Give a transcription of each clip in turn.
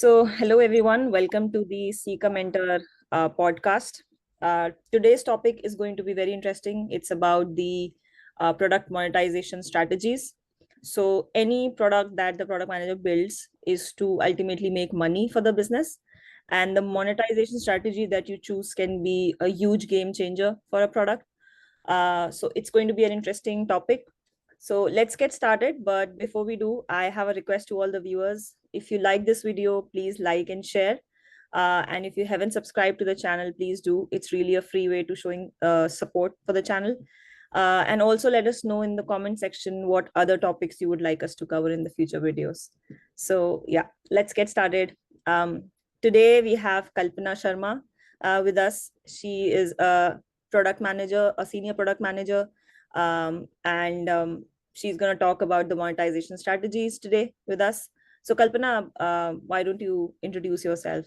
Hello everyone. Welcome to the Seekamentor podcast. Today's topic is going to be very interesting. It's about the product monetization strategies. So, any product that the product manager builds is to ultimately make money for the business, and the monetization strategy that you choose can be a huge game changer for a product. So, it's going to be an interesting topic. So let's get started. But before we do, I have a request to all the viewers. If you like this video, please like and share. And if you haven't subscribed to the channel, please do. It's really a free way to showing support for the channel. And also let us know in the comment section what other topics you would like us to cover in the future videos. So yeah, let's get started. Today we have Kalpana Sharma with us. She is a product manager, a senior product manager, and she's going to talk about the monetization strategies today with us. So, Kalpana, why don't you introduce yourself?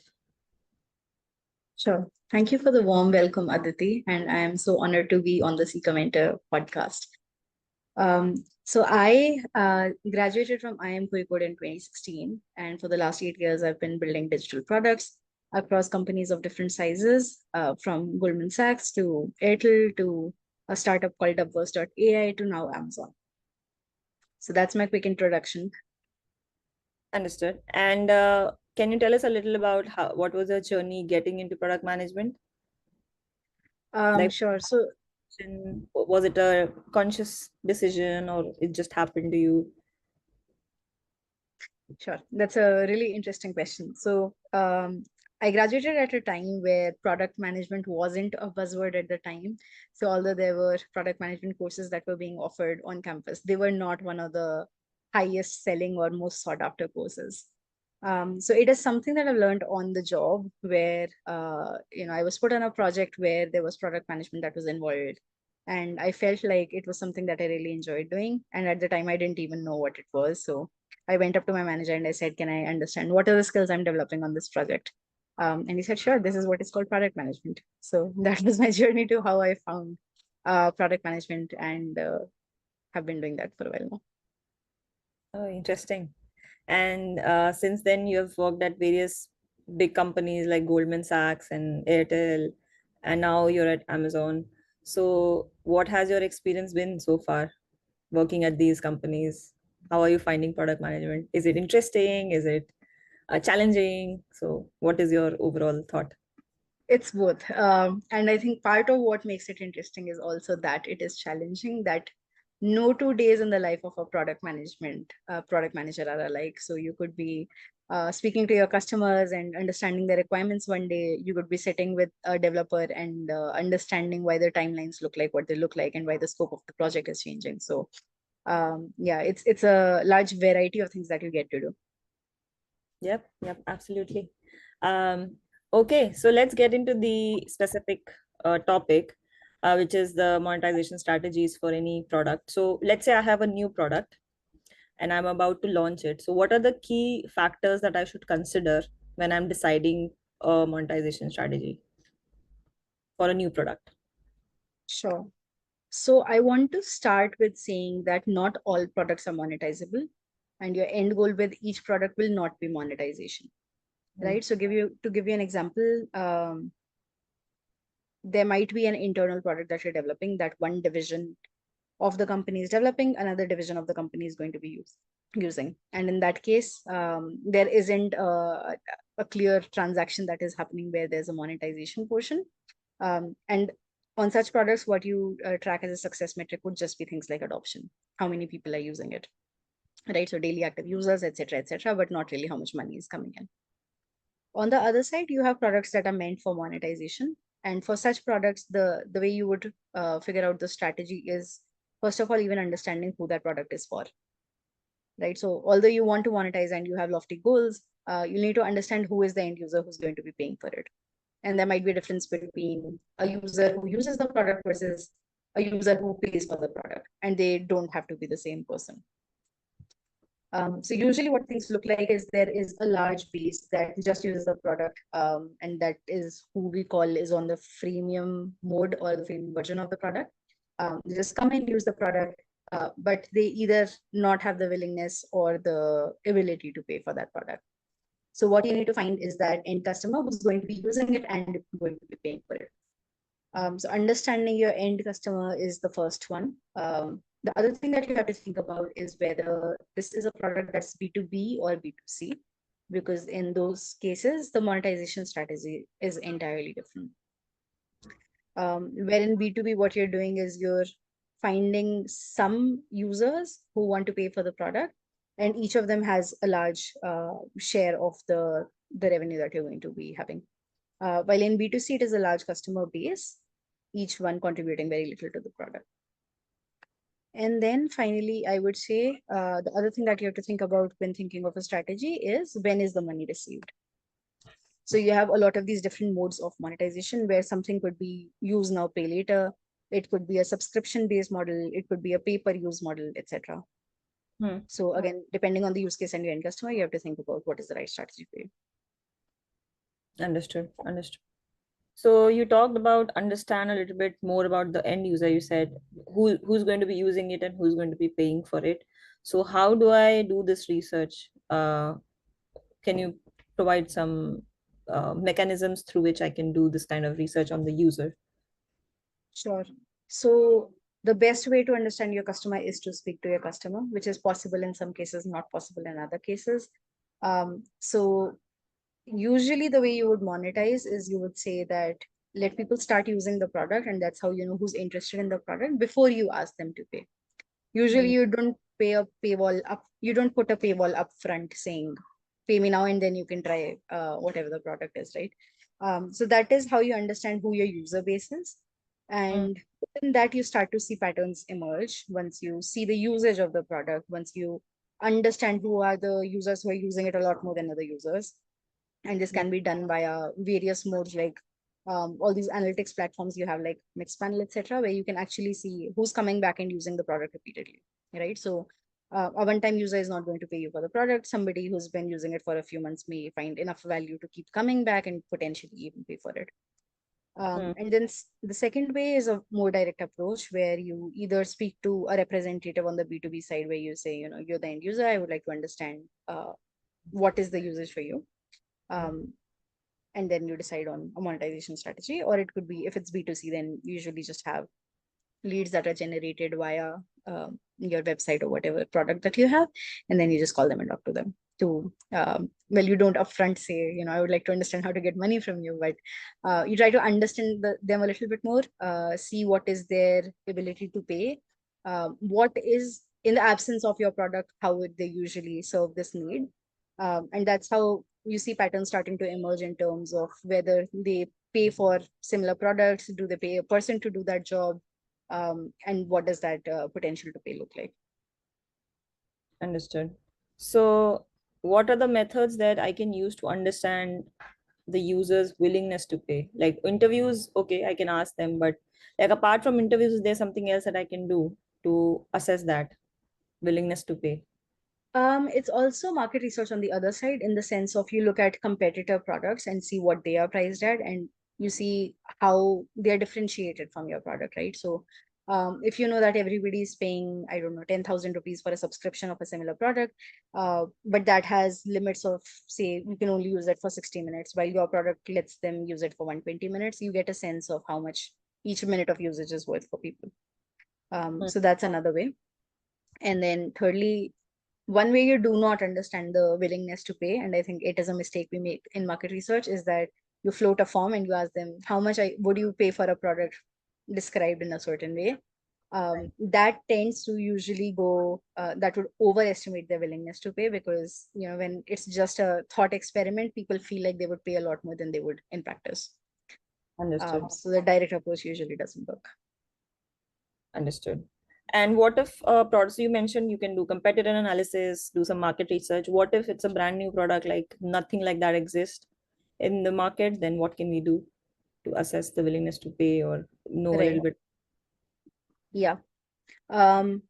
Sure. Thank you for the warm welcome, Aditi, and I am so honored to be on the Seekamentor podcast. So I graduated from IIM Kozhikode in 2016, and for the last 8 years, I've been building digital products across companies of different sizes, from Goldman Sachs to Airtel to a startup called Upwork.ai to now Amazon. So that's my quick introduction. Understood. And can you tell us a little about what was your journey getting into product management? Sure. So Was it a conscious decision or it just happened to you? Sure. That's a really interesting question. So, I graduated at a time where product management wasn't a buzzword at the time. So, although there were product management courses that were being offered on campus, they were not one of the highest selling or most sought after courses. So it is something that I've learned on the job where, I was put on a project where there was product management that was involved. And I felt like it was something that I really enjoyed doing. And at the time, I didn't even know what it was. So I went up to my manager and I said, can I understand what are the skills I'm developing on this project? And he said, sure, this is what is called product management. So that was my journey to how I found product management and have been doing that for a while now. Oh, interesting. And since then, you have worked at various big companies like Goldman Sachs and Airtel, and now you're at Amazon. So, what has your experience been so far working at these companies? How are you finding product management? Is it interesting? Is it challenging? So, what is your overall thought? It's both. And I think part of what makes it interesting is also that it is challenging, that no 2 days in the life of a product manager are alike. So you could be speaking to your customers and understanding the requirements one day. You could be sitting with a developer and understanding why their timelines look like what they look like and why the scope of the project is changing. So yeah, it's a large variety of things that you get to do. Yep, absolutely. Um, okay, so let's get into the specific topic, which is the monetization strategies for any product. So let's say I have a new product and I'm about to launch it. So what are the key factors that I should consider when I'm deciding a monetization strategy for a new product? Sure. So I want to start with saying that not all products are monetizable, and your end goal with each product will not be monetization, Mm. right? So to give you an example, there might be an internal product that you're developing that one division of the company is developing, another division of the company is going to be using, and in that case, there isn't a clear transaction that is happening where there's a monetization portion. And on such products, what you track as a success metric would just be things like adoption, how many people are using it, right? So daily active users, etc., but not really how much money is coming in. On the other side, you have products that are meant for monetization. And for such products, the way you would figure out the strategy is, first of all, even understanding who that product is for, right? So although you want to monetize and you have lofty goals, you need to understand who is the end user who's going to be paying for it. And there might be a difference between a user who uses the product versus a user who pays for the product, and they don't have to be the same person. So usually what things look like is there is a large base that just uses the product, and that is who we call is on the freemium mode or the freemium version of the product. They just come and use the product, but they either not have the willingness or the ability to pay for that product. So what you need to find is that end customer who's going to be using it and going to be paying for it. So understanding your end customer is the first one. The other thing that you have to think about is whether this is a product that's B2B or B2C, because in those cases, the monetization strategy is entirely different. Where in B2B, what you're doing is you're finding some users who want to pay for the product, and each of them has a large share of the revenue that you're going to be having. While in B2C, it is a large customer base, each one contributing very little to the product. And then finally, I would say the other thing that you have to think about when thinking of a strategy is when is the money received? So you have a lot of these different modes of monetization where something could be use now, pay later. It could be a subscription based model. It could be a pay per use model, etc. Hmm. So again, depending on the use case and your end customer, you have to think about what is the right strategy for you. Understood. Understood. So you talked about understand a little bit more about the end user. You said who's going to be using it and who's going to be paying for it. So how do I do this research? Can you provide some mechanisms through which I can do this kind of research on the user? Sure. So the best way to understand your customer is to speak to your customer, which is possible in some cases, not possible in other cases. So usually the way you would monetize is you would say that let people start using the product, and that's how you know who's interested in the product before you ask them to pay. Usually Hmm. you don't pay a paywall up, you don't put a paywall up front saying pay me now and then you can try whatever the product is, right? So that is how you understand who your user base is. Hmm. And in that you start to see patterns emerge once you see the usage of the product, once you understand who are the users who are using it a lot more than other users. And this can be done via various modes like all these analytics platforms you have like Mixpanel, etc., where you can actually see who's coming back and using the product repeatedly, right? So a one-time user is not going to pay you for the product. Somebody who's been using it for a few months may find enough value to keep coming back and potentially even pay for it. Hmm. And then the second way is a more direct approach where you either speak to a representative on the B2B side where you say, you know, you're the end user, I would like to understand what is the usage for you. Um, and then you decide on a monetization strategy. Or it could be, if it's B2C, then you usually just have leads that are generated via your website or whatever product that you have, and then you just call them and talk to them to well, you don't upfront say, you know, I would like to understand how to get money from you, but you try to understand them a little bit more, see what is their ability to pay, what is in the absence of your product, how would they usually serve this need, and that's how you see patterns starting to emerge in terms of whether they pay for similar products, do they pay a person to do that job, and what does that potential to pay look like. Understood. So what are the methods that I can use to understand the user's willingness to pay? Like interviews, okay, I can ask them, but like apart from interviews, is there something else that I can do to assess that willingness to pay? It's also market research on the other side, in the sense of you look at competitor products and see what they are priced at, and you see how they're differentiated from your product, right? So if you know that everybody is paying, I don't know, 10,000 rupees for a subscription of a similar product, but that has limits of, say, you can only use it for 60 minutes, while your product lets them use it for 120 minutes, you get a sense of how much each minute of usage is worth for people. Hmm. So that's another way. And then thirdly, one way you do not understand the willingness to pay, and I think it is a mistake we make in market research, is that you float a form and you ask them how much would you pay for a product described in a certain way. That tends to usually go that would overestimate their willingness to pay, because you know, when it's just a thought experiment, people feel like they would pay a lot more than they would in practice. Understood. So the direct approach usually doesn't work. Understood. And what if products you mentioned you can do competitor analysis, do some market research? What if it's a brand new product, like nothing like that exists in the market? Then what can we do to assess the willingness to pay or know a little Right. bit? Yeah. um,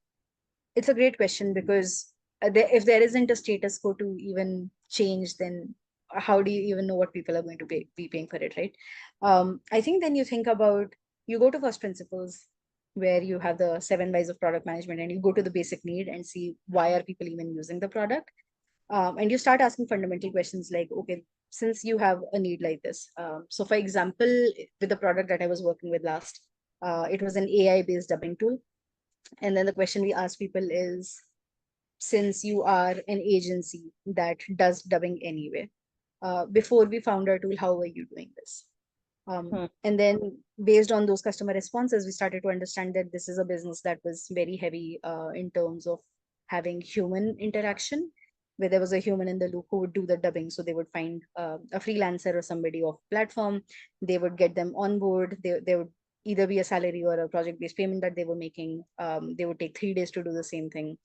it's a great question, because if there isn't a status quo to even change, then how do you even know what people are going to be paying for it, right? I think then you think about, you go to first principles, where you have the seven whys of product management, and you go to the basic need and see why are people even using the product. And you start asking fundamental questions like, okay, since you have a need like this. So for example, with the product that I was working with last, it was an AI based dubbing tool. And then the question we ask people is, since you are an agency that does dubbing anyway, before we found our tool, how were you doing this? Hmm. And then based on those customer responses, we started to understand that this is a business that was very heavy in terms of having human interaction, where there was a human in the loop who would do the dubbing. So they would find a freelancer or somebody off platform, they would get them on board, they would either be a salary or a project based payment that they were making. They would take 3 days to do the same thing,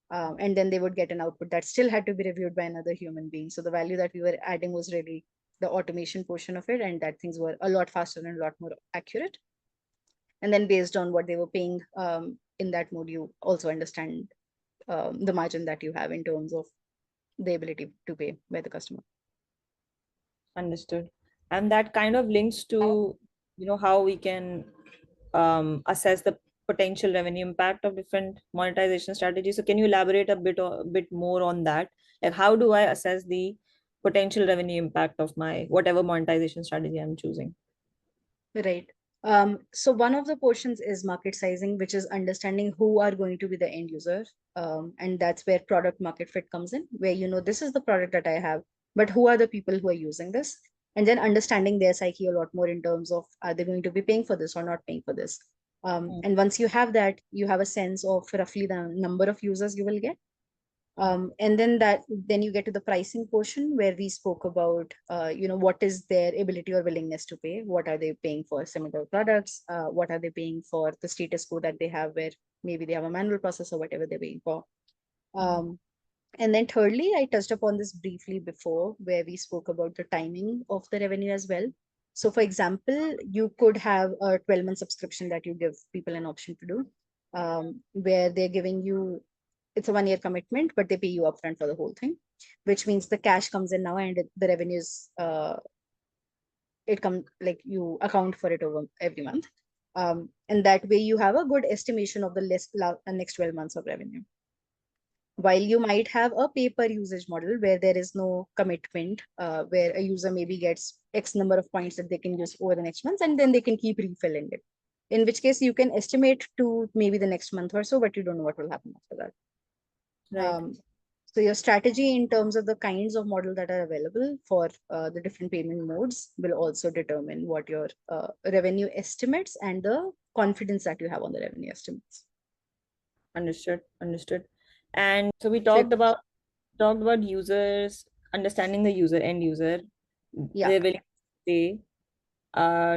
and then they would get an output that still had to be reviewed by another human being. So the value that we were adding was really the automation portion of it, and that things were a lot faster and a lot more accurate. And then based on what they were paying in that mode, you also understand the margin that you have in terms of the ability to pay by the customer. Understood. And that kind of links to, how we can assess the potential revenue impact of different monetization strategies. So can you elaborate a bit more on that? Like, how do I assess the potential revenue impact of my whatever monetization strategy I'm choosing? Right. So one of the portions is market sizing, which is understanding who are going to be the end user. And that's where product market fit comes in, where this is the product that I have, but who are the people who are using this? And then understanding their psyche a lot more in terms of, are they going to be paying for this or not paying for this? Mm. And once you have that, you have a sense of roughly the number of users you will get. And then you get to the pricing portion where we spoke about, what is their ability or willingness to pay? What are they paying for similar products? What are they paying for the status quo that they have, where maybe they have a manual process or whatever they're paying for? Mhm. Um, and then thirdly, I touched upon this briefly before, where we spoke about the timing of the revenue as well. So for example, you could have a 12-month subscription that you give people an option to do, where they're giving you, it's a 1 year commitment, but they pay you upfront for the whole thing, which means the cash comes in now and the revenues, it comes like you account for it over every month. And that way you have a good estimation of the next 12 months of revenue. While you might have a pay per usage model where there is no commitment, where a user maybe gets X number of points that they can use over the next month, and then they can keep refilling it. In which case, you can estimate to maybe the next month or so, but you don't know what will happen after that. Right. Um, so your strategy in terms of the kinds of model that are available for the different payment modes will also determine what your revenue estimates and the confidence that you have on the revenue estimates. Understood. Understood. And so we So, talked about users, understanding the user, end user, yeah. their willing to pay,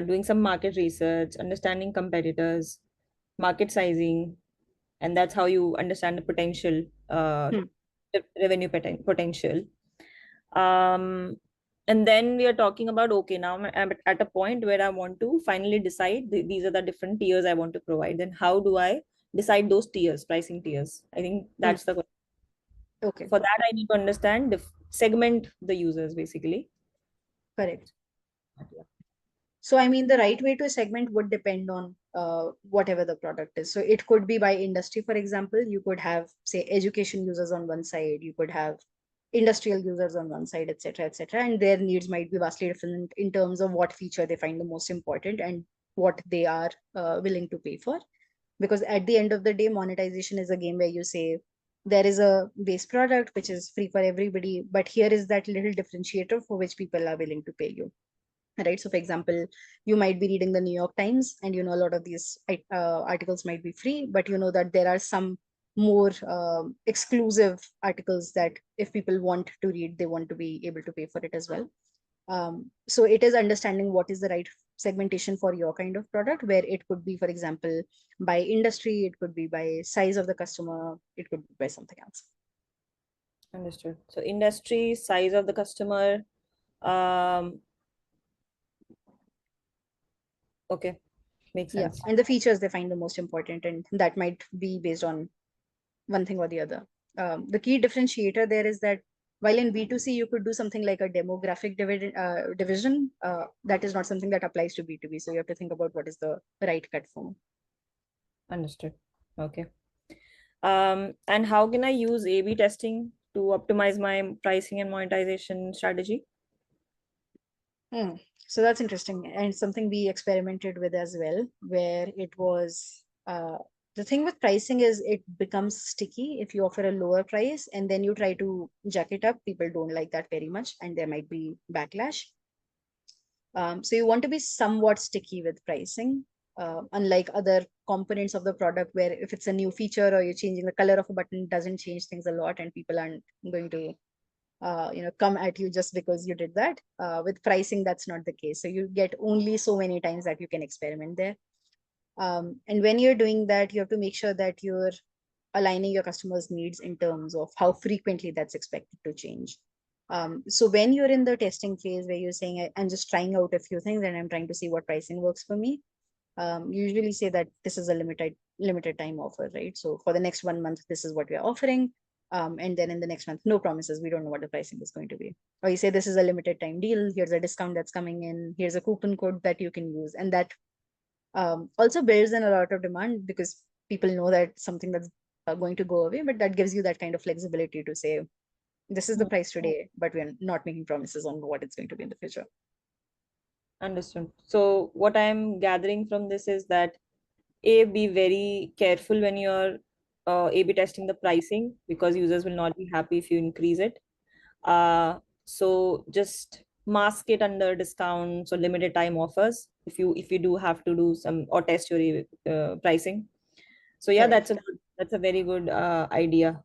doing some market research, understanding competitors, market sizing, and that's how you understand the potential, Hmm. revenue potential. Um, and then we are talking about, okay, now I'm at a point where I want to finally decide these are the different tiers I want to provide. Then how do I decide those tiers, pricing tiers? I think Hmm. that's the question. Okay. For that, I need to understand segment the users basically. Correct. So, I mean, the right way to segment would depend on whatever the product is. So, it could be by industry, for example. You could have, say, education users on one side, you could have industrial users on one side, etc., etc. And their needs might be vastly different in terms of what feature they find the most important and what they are willing to pay for. Because at the end of the day, monetization is a game where you say, there is a base product which is free for everybody, but here is that little differentiator for which people are willing to pay you, right? So for example, you might be reading the New York Times, and a lot of these articles might be free, but you know that there are some more exclusive articles that if people want to read, they want to be able to pay for it as well. So it is understanding what is the right segmentation for your kind of product, where it could be, for example, by industry, it could be by size of the customer, it could be by something else. Understood. So industry, size of the customer. Um, okay, makes Yeah, sense. and the features they find the most important, and that might be based on one thing or the other. The key differentiator there is that while in B2C you could do something like a demographic division, that is not something that applies to B2B. So you have to think about what is the right cut form. Understood. Okay. And how can I use A/B testing optimize my pricing and monetization strategy? Hmm. So that's interesting, and something we experimented with as well, where it was the thing with pricing is it becomes sticky if you offer a lower price and then you try to jack it up. People don't like that very much, and there might be backlash. So you want to be somewhat sticky with pricing, unlike other components of the product, where if it's a new feature or you're changing the color of a button, it doesn't change things a lot, and people aren't going to come at you just because you did that. With pricing, that's not the case. So you get only so many times that you can experiment there. And when you're doing that, you have to make sure that you're aligning your customers' needs in terms of how frequently that's expected to change. So when you're in the testing phase where you're saying, I'm just trying out a few things and I'm trying to see what pricing works for me, usually say that this is a limited time offer, right? So for the next 1 month, this is what we're offering. And then in the next month, no promises. We don't know what the pricing is going to be. Or you say this is a limited time deal. Here's a discount that's coming in. Here's a coupon code that you can use. And that also builds in a lot of demand because people know that something that's going to go away, but that gives you that kind of flexibility to say, this is the Hmm. price today, but we're not making promises on what it's going to be in the future. Understood. So what I'm gathering from this is that A, be very careful when you're A/B testing the pricing because users will not be happy if you increase it. So just mask it under discounts or limited time offers if you do have to do some or test your pricing. So yeah, Correct. that's a very good idea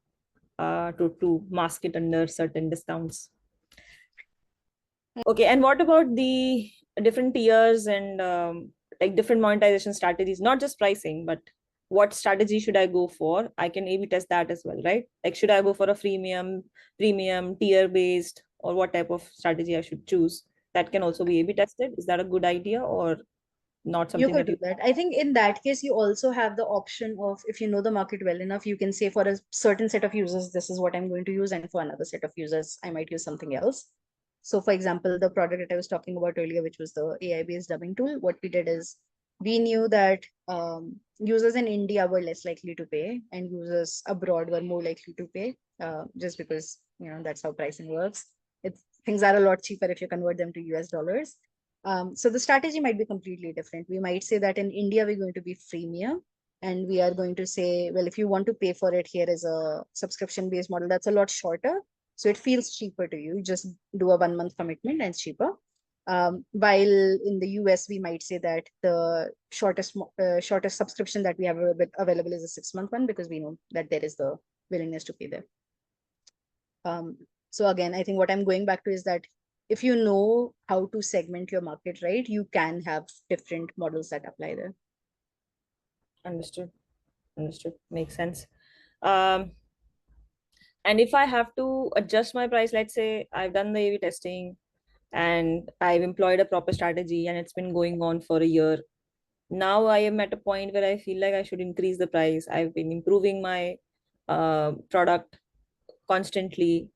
to mask it under certain discounts. Okay, and what about the different tiers and like different monetization strategies, not just pricing, but what strategy should I go for? I can A/B test that as well, right? Like, should I go for a premium, tier based, or what type of strategy I should choose? That can also be A/B tested. Is that a good idea or not You something could that do you? that. I think in that case, you also have the option of, if you know the market well enough, you can say for a certain set of users, this is what I'm going to use, and for another set of users, I might use something else. So, for example, the product that I was talking about earlier, which was the AI-based dubbing tool, what we did is we knew that users in India were less likely to pay, and users abroad were more likely to pay, just because that's how pricing works. Things are a lot cheaper if you convert them to US dollars. So the strategy might be completely different. We might say that in India, we're going to be freemium. And we are going to say, well, if you want to pay for it, here is a subscription-based model that's a lot shorter. So it feels cheaper to you. Just do a 1 month commitment and it's cheaper. While in the US, we might say that the shortest subscription that we have available is a 6 month one because we know that there is the willingness to pay there. So again, I think what I'm going back to is that if you know how to segment your market right, you can have different models that apply there. Understood. Understood. Makes sense. Um, and if I have to adjust my price, let's say I've done the A/B testing and I've employed a proper strategy and it's been going on for a year. Now I am at a point where I feel like I should increase the price. I've been improving my product constantly,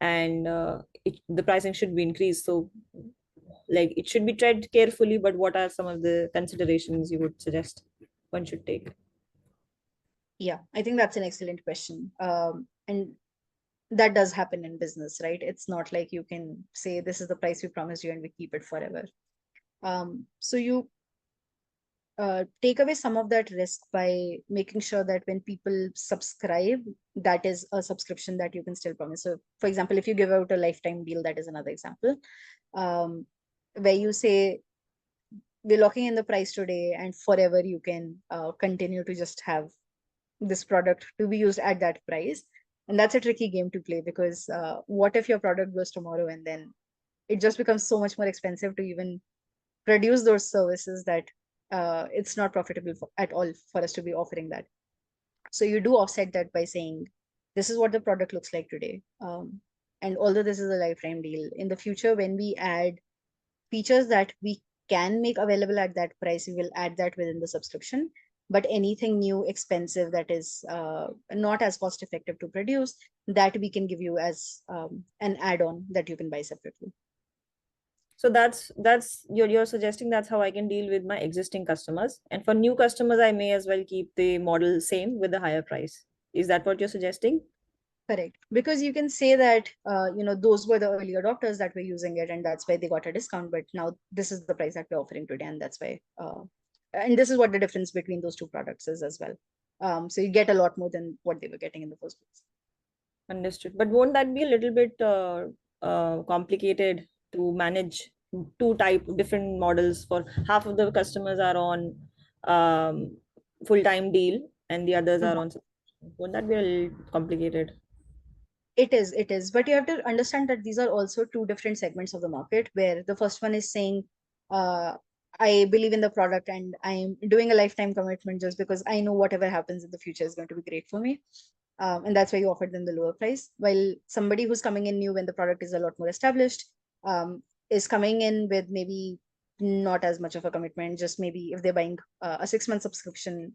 and the pricing should be increased. So, like, it should be tread carefully. But what are some of the considerations you would suggest one should take? Yeah, I think that's an excellent question. And that does happen in business, right? It's not like you can say this is the price we promised you and we keep it forever. So you take away some of that risk by making sure that when people subscribe, that is a subscription that you can still promise. So, for example, if you give out a lifetime deal, that is another example, um, where you say we're locking in the price today, and forever you can continue to just have this product to be used at that price. And that's a tricky game to play because what if your product goes tomorrow and then it just becomes so much more expensive to even produce those services that it's not profitable at all for us to be offering that. So you do offset that by saying, this is what the product looks like today. And although this is a lifetime deal, in the future, when we add features that we can make available at that price, we will add that within the subscription. But anything new, expensive that is not as cost effective to produce, that we can give you as an add on that you can buy separately. So that's you're suggesting that's how I can deal with my existing customers, and for new customers, I may as well keep the model same with the higher price. Is that what you're suggesting? Correct. Because you can say that, those were the early adopters that were using it, and that's why they got a discount. But now this is the price that we're offering today, and that's why. And this is what the difference between those two products is as well. So you get a lot more than what they were getting in the first place. Understood. But won't that be a little bit complicated to manage two type different models? For half of the customers are on full-time deal and the others are Mhm. on subscription. Won't that be a little complicated? It is. But you have to understand that these are also two different segments of the market, where the first one is saying, uh, I believe in the product and I'm doing a lifetime commitment just because I know whatever happens in the future is going to be great for me. And that's why you offered them the lower price. While somebody who's coming in new when the product is a lot more established, is coming in with maybe not as much of a commitment, just maybe if they're buying a 6 month subscription,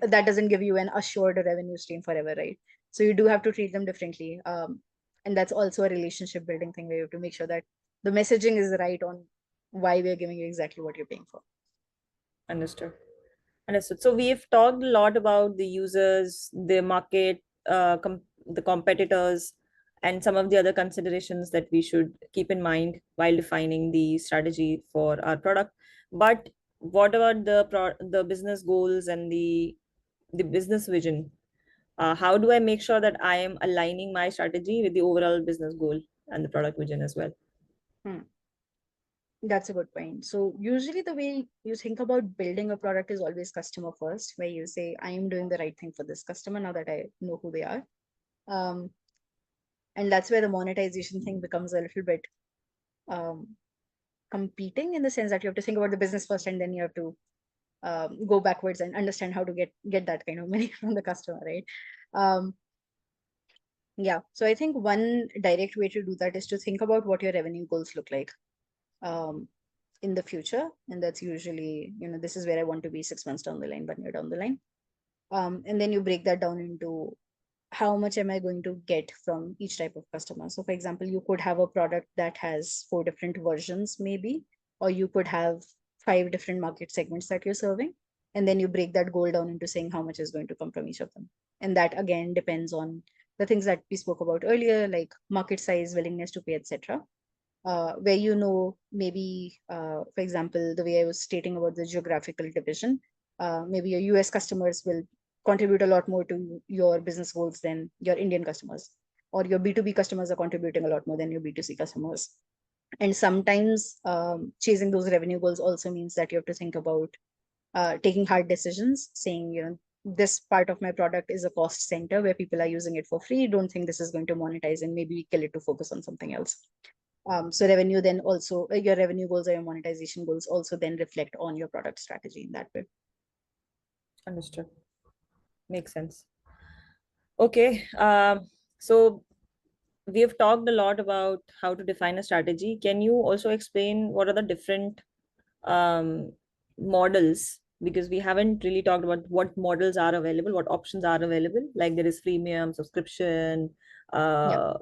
that doesn't give you an assured revenue stream forever, right? So you do have to treat them differently. And that's also a relationship building thing where you have to make sure that the messaging is right on why we're giving you exactly what you're paying for. Understood. Understood. So we've talked a lot about the users, the market, the competitors, and some of the other considerations that we should keep in mind while defining the strategy for our product. But what about the business goals and the business vision? How do I make sure that I am aligning my strategy with the overall business goal and the product vision as well? Hmm. That's a good point. So usually the way you think about building a product is always customer first, where you say, I am doing the right thing for this customer now that I know who they are. Um, and that's where the monetization thing becomes a little bit um, competing, in the sense that you have to think about the business first, and then you have to go backwards and understand how to get that kind of money from the customer, right? Um, yeah. So I think one direct way to do that is to think about what your revenue goals look like. Um, in the future, and that's usually, this is where I want to be 6 months down the line, 1 year down the line. And then you break that down into how much am I going to get from each type of customer. So for example, you could have a product that has 4 different versions maybe, or you could have 5 different market segments that you're serving, and then you break that goal down into saying how much is going to come from each of them. And that again depends on the things that we spoke about earlier, like market size, willingness to pay, etc. Where, maybe, for example, the way I was stating about the geographical division, maybe your US customers will contribute a lot more to your business goals than your Indian customers, or your B2B customers are contributing a lot more than your B2C customers. And sometimes chasing those revenue goals also means that you have to think about taking hard decisions, saying, this part of my product is a cost center where people are using it for free. Don't think this is going to monetize, and maybe we kill it to focus on something else. So revenue then also, your revenue goals or your monetization goals also then reflect on your product strategy in that way. Understood. Makes sense. Okay. So we have talked a lot about how to define a strategy. Can you also explain what are the different um, models? Because we haven't really talked about what models are available, what options are available. Like there is freemium, subscription, Yeah. uh,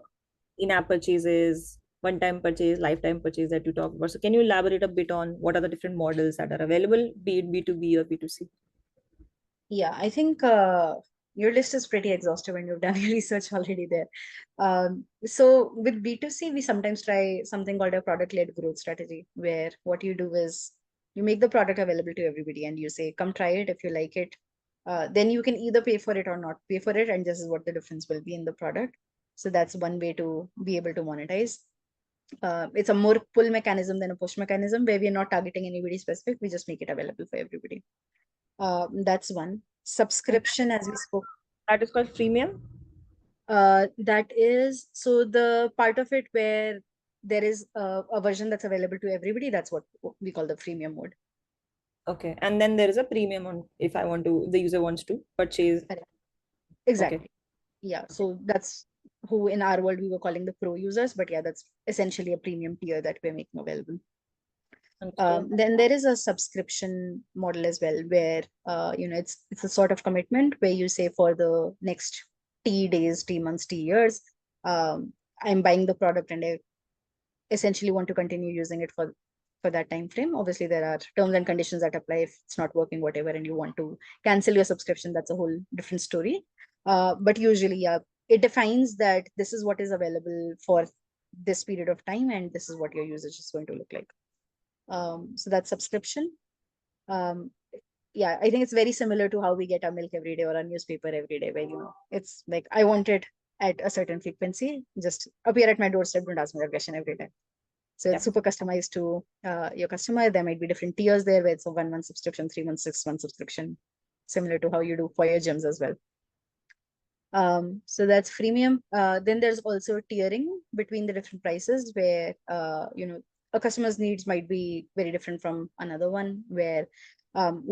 in-app purchases, one-time purchase, lifetime purchase that you talked about. So can you elaborate a bit on what are the different models that are available, be it B2B or B2C? Yeah, I think your list is pretty exhaustive and you've done your research already there. So with B2C, we sometimes try something called a product-led growth strategy, where what you do is you make the product available to everybody and you say, come try it. If you like it, then you can either pay for it or not pay for it. And this is what the difference will be in the product. So that's one way to be able to monetize. It's a more pull mechanism than a push mechanism, where we're not targeting anybody specific. We just make it available for everybody. That's one. And Subscription, as we spoke, that is called freemium. that is, so the part of it where there is a version that's available to everybody, that's what we call the freemium mode. Okay. And then there is a premium on if I want to, the user wants to purchase. Correct. Okay. Exactly. Yeah. So that's who in our world we were calling the pro users, but yeah, that's essentially a premium tier that we're making available. Understood. Then there is a subscription model as well, where it's a sort of commitment where you say, for the next T days, T months, T years, um, I'm buying the product and I essentially want to continue using it for that time frame. Obviously, there are terms and conditions that apply if it's not working, whatever, and you want to cancel your subscription. That's a whole different story. But usually, yeah, it defines that this is what is available for this period of time, and this is what your usage is going to look like. So that's subscription. Um, yeah, I think it's very similar to how we get our milk every day or our newspaper every day, where it's like I want it at a certain frequency, just appear at my doorstep, don't ask me that question every time. So Yeah. it's super customized to your customer. There might be different tiers there, where it's a 1 month subscription, 3 month, 6 month subscription, similar to how you do for your gyms as well. So that's freemium. Then there's also tiering between the different prices, where a customer's needs might be very different from another one, where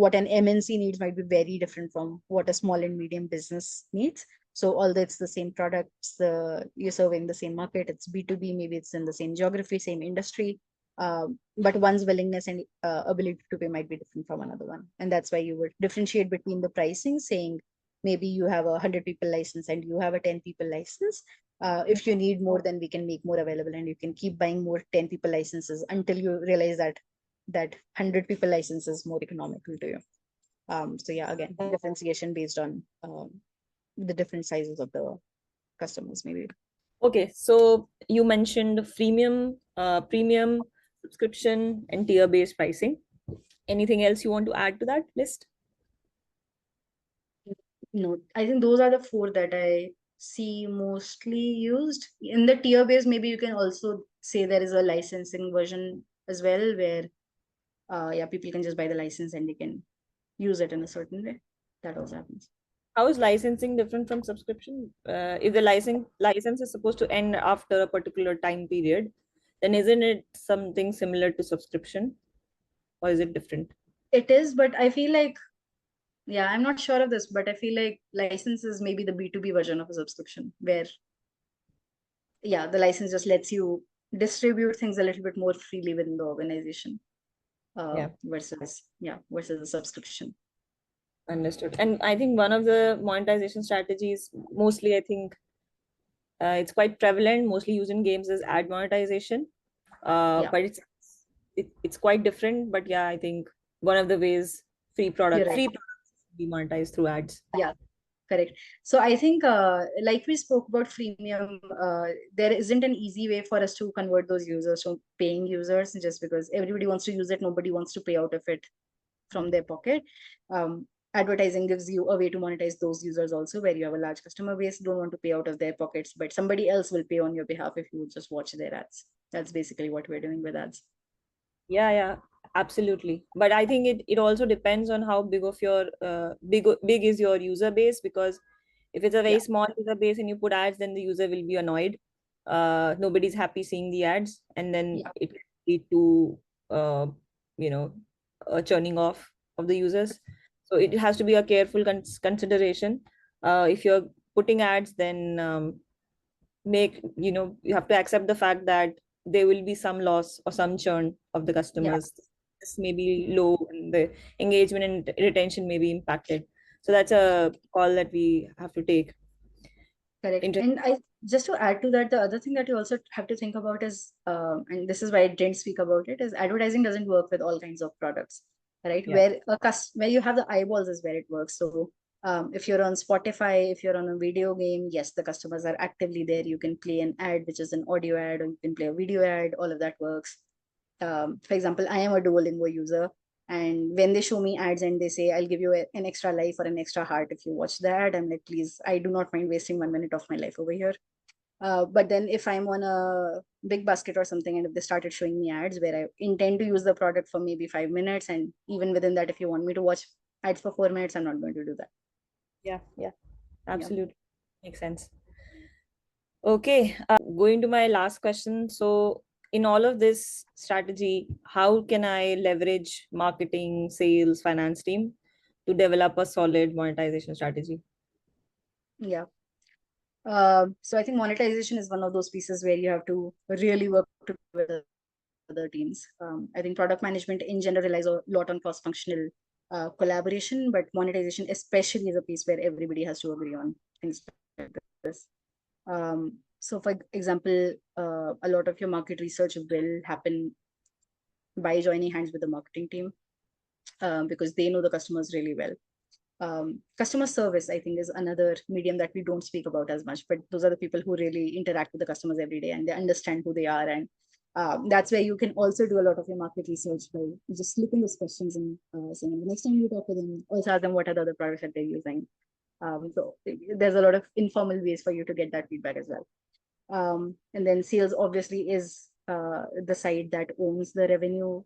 what an MNC needs might be very different from what a small and medium business needs. So although it's the same products, you're serving the same market, it's B2B, maybe it's in the same geography, same industry, but one's willingness and ability to pay might be different from another one. And that's why you would differentiate between the pricing, saying maybe you have a 100 people license and you have a 10 people license. If you need more, then we can make more available, and you can keep buying more 10 people licenses until you realize that 100 people license is more economical to you. So yeah, again, differentiation based on the different sizes of the customers, maybe. Okay, so you mentioned freemium, premium, subscription, and tier-based pricing. Anything else you want to add to that list? No, I think those are the four that I see mostly used. In the tier base, maybe you can also say there is a licensing version as well, where yeah, people can just buy the license and they can use it in a certain way. That also happens. How is licensing different from subscription? If the license is supposed to end after a particular time period, then isn't it something similar to subscription, or is it different? It is, but I feel like, yeah, I'm not sure of this, but I feel like license is maybe the B2B version of a subscription, where, yeah, the license just lets you distribute things a little bit more freely within the organization, Yeah, versus a subscription. understood. And I think one of the monetization strategies, mostly I think it's quite prevalent, mostly used in games, is ad monetization. Yeah, But it's quite different. But yeah, I think one of the ways you're right. free products be monetized through ads. Yeah, correct. So I think, like we spoke about freemium, there isn't an easy way for us to convert those users to paying users, just because everybody wants to use it. Nobody wants to pay out of it from their pocket. Advertising gives you a way to monetize those users also, where you have a large customer base, don't want to pay out of their pockets, but somebody else will pay on your behalf if you just watch their ads. That's basically what we're doing with ads. Yeah, absolutely. But I think it also depends on how big of your big is your user base, because if it's a Yeah, very small user base and you put ads, then the user will be annoyed. Nobody's happy seeing the ads, and then yeah, it can lead to uh, you know a churning off of the users. So it has to be a careful consideration. If you're putting ads, then you have to accept the fact that there will be some loss or some churn of the yeah, customers. This may be low and the engagement and retention may be impacted. So that's a call that we have to take. correct. Interesting. And I just to add to that, the other thing that you also have to think about is, and this is why I didn't speak about it, is advertising doesn't work with all kinds of products, right? Yeah. Where you have the eyeballs is where it works. So if you're on Spotify, if you're on a video game, yes, the customers are actively there. You can play an ad, which is an audio ad, or you can play a video ad. All of that works. For example, I am a Duolingo user, and when they show me ads and they say, I'll give you an extra life or an extra heart if you watch the ad, I'm like, please, I do not mind wasting 1 minute of my life over here. But then if I'm on a big basket or something, and if they started showing me ads where I intend to use the product for maybe 5 minutes, and even within that, if you want me to watch ads for 4 minutes, I'm not going to do that. Yeah, Yeah. absolutely. Makes sense. Okay, going to my last question. So, in all of this strategy, how can I leverage marketing, sales, finance team to develop a solid monetization strategy? Yeah. So I think monetization is one of those pieces where you have to really work together other teams. I think product management in general relies a lot on cross-functional collaboration, but monetization especially is a piece where everybody has to agree on things like this. So for example, a lot of your market research will happen by joining hands with the marketing team, because they know the customers really well. Customer service, I think, is another medium that we don't speak about as much, but those are the people who really interact with the customers every day and they understand who they are. And that's where you can also do a lot of your market research by just slipping those questions and saying the next time you talk to them, also ask them what are the other products that they're using. So there's a lot of informal ways for you to get that feedback as well. And then sales obviously is the side that owns the revenue,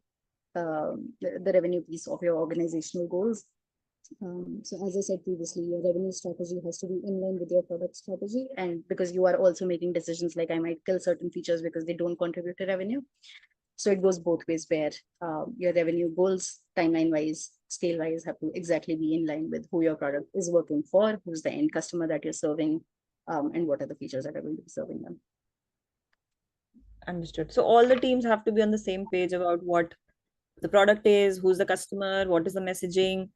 the revenue piece of your organizational goals. So as I said previously, your revenue strategy has to be in line with your product strategy. And because you are also making decisions like I might kill certain features because they don't contribute to revenue. So it goes both ways where your revenue goals, timeline wise, scale wise, have to exactly be in line with who your product is working for, who's the end customer that you're serving, and what are the features that are going to be serving them. Understood. So all the teams have to be on the same page about what the product is, who's the customer, what is the messaging,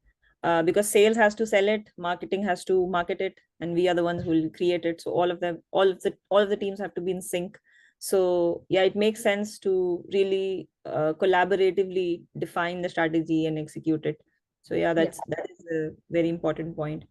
because sales has to sell it, marketing has to market it, and we are the ones who will create it. So all of the teams have to be in sync. So yeah, it makes sense to really collaboratively define the strategy and execute it. So yeah, Yeah. that is a very important point.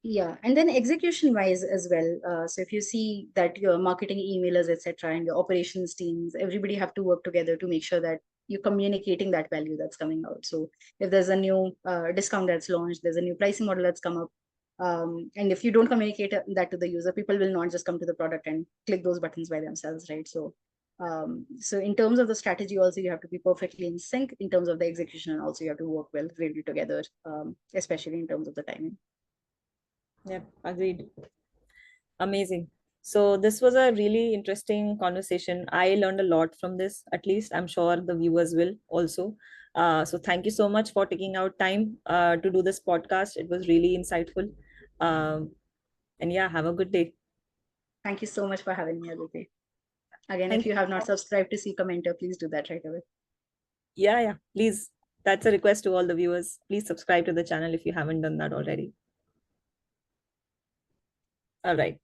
Yeah, and then execution wise as well. So if you see that your marketing emailers, etc., and your operations teams, everybody have to work together to make sure that you're communicating that value that's coming out. So if there's a new discount that's launched, there's a new pricing model that's come up, and if you don't communicate that to the user, people will not just come to the product and click those buttons by themselves, right? So in terms of the strategy, also you have to be perfectly in sync. In terms of the execution, and also you have to work well really together, especially in terms of the timing. Yeah, agreed. Amazing. So this was a really interesting conversation. I learned a lot from this, at least. I'm sure the viewers will also. So thank you so much for taking out time to do this podcast. It was really insightful. Um, and yeah, have a good day. Thank you so much for having me, Aditi. Again, if Thank you. you have not subscribed to Seekamentor, please do that right away. Yeah, yeah. Please, that's a request to all the viewers. Please subscribe to the channel if you haven't done that already. All right.